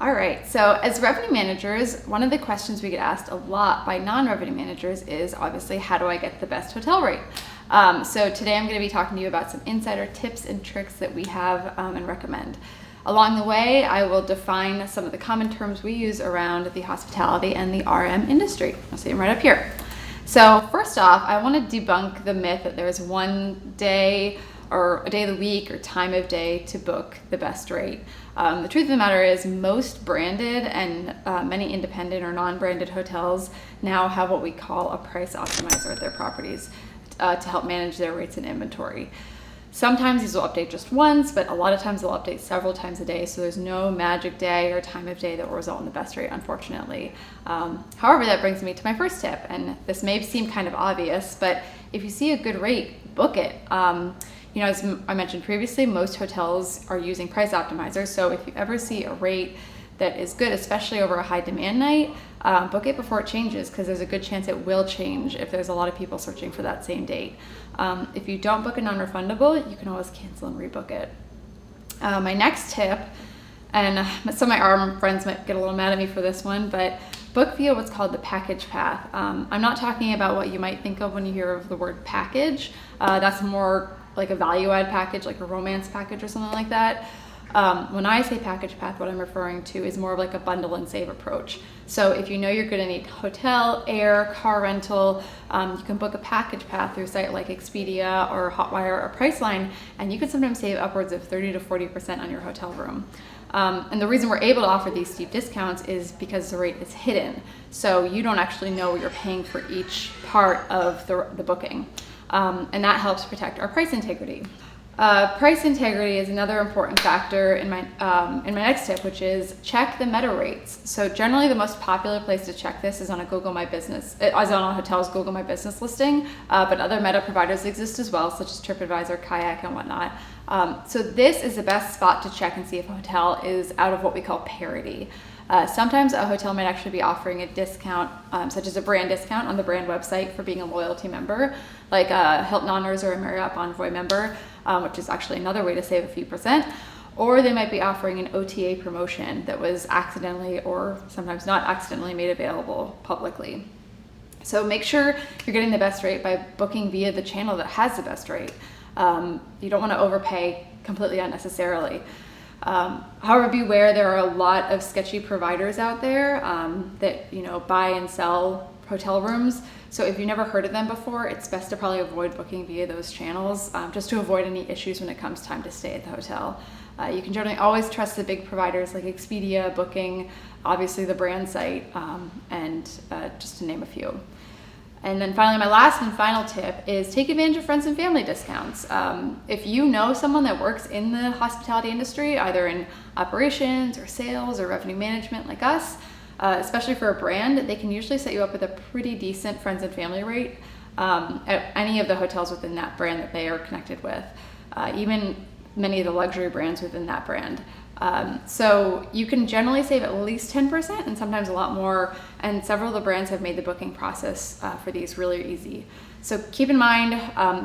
All right, so as revenue managers, one of the questions we get asked a lot by non-revenue managers is obviously, how do I get the best hotel rate? So today I'm going to be talking to you about some insider tips and tricks that we have and recommend. Along the way, I will define some of the common terms we use around the hospitality and the RM industry. I'll see them right up here. So first off, I want to debunk the myth that there's one day or a day of the week or time of day to book the best rate. The truth of the matter is most branded and many independent or non-branded hotels now have what we call a price optimizer at their properties to help manage their rates and inventory. Sometimes these will update just once, but a lot of times they'll update several times a day, so there's no magic day or time of day that will result in the best rate, unfortunately. However, that brings me to my first tip, and this may seem kind of obvious, but if you see a good rate, book it. As I mentioned previously, most hotels are using price optimizers, so if you ever see a rate that is good, especially over a high demand night, book it before it changes, because there's a good chance it will change if there's a lot of people searching for that same date. If you don't book a non-refundable, you can always cancel and rebook it. My next tip, and some of my RM friends might get a little mad at me for this one, but book via what's called the package path. I'm not talking about what you might think of when you hear of the word package. That's more like a value-add package, like a romance package or something like that. When I say package path, what I'm referring to is more of like a bundle and save approach. So if you know you're going to need hotel, air, car rental, you can book a package path through a site like Expedia or Hotwire or Priceline, and you can sometimes save upwards of 30 to 40% on your hotel room. And the reason we're able to offer these steep discounts is because the rate is hidden. So you don't actually know what you're paying for each part of the booking. And that helps protect our price integrity. Price integrity is another important factor in my next tip, which is check the meta rates. So generally the most popular place to check this is on a Google My Business, as on a hotel's Google My Business listing, but other meta providers exist as well, such as TripAdvisor, Kayak, and whatnot. So this is the best spot to check and see if a hotel is out of what we call parity. Sometimes a hotel might actually be offering a discount, such as a brand discount on the brand website for being a loyalty member, like a Hilton Honors or a Marriott Bonvoy member, which is actually another way to save a few percent. Or they might be offering an OTA promotion that was accidentally or sometimes not accidentally made available publicly. So make sure you're getting the best rate by booking via the channel that has the best rate. You don't want to overpay completely unnecessarily. However, beware, there are a lot of sketchy providers out there that buy and sell hotel rooms. So if you've never heard of them before, it's best to probably avoid booking via those channels, just to avoid any issues when it comes time to stay at the hotel. You can generally always trust the big providers like Expedia, Booking, obviously the brand site, and just to name a few. And then finally, my last and final tip is take advantage of friends and family discounts. If you know someone that works in the hospitality industry, either in operations or sales or revenue management like us, especially for a brand, they can usually set you up with a pretty decent friends and family rate at any of the hotels within that brand that they are connected with, even many of the luxury brands within that brand. So you can generally save at least 10% and sometimes a lot more, and several of the brands have made the booking process for these really easy. So keep in mind,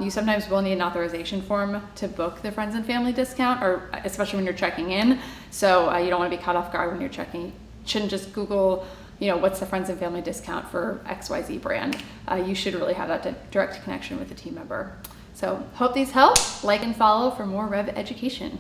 you sometimes will need an authorization form to book the friends and family discount, or especially when you're checking in. So you don't want to be caught off guard when you're checking. You shouldn't just Google, what's the friends and family discount for XYZ brand. You should really have that direct connection with the team member. So hope these help. Like and follow for more Rev Education.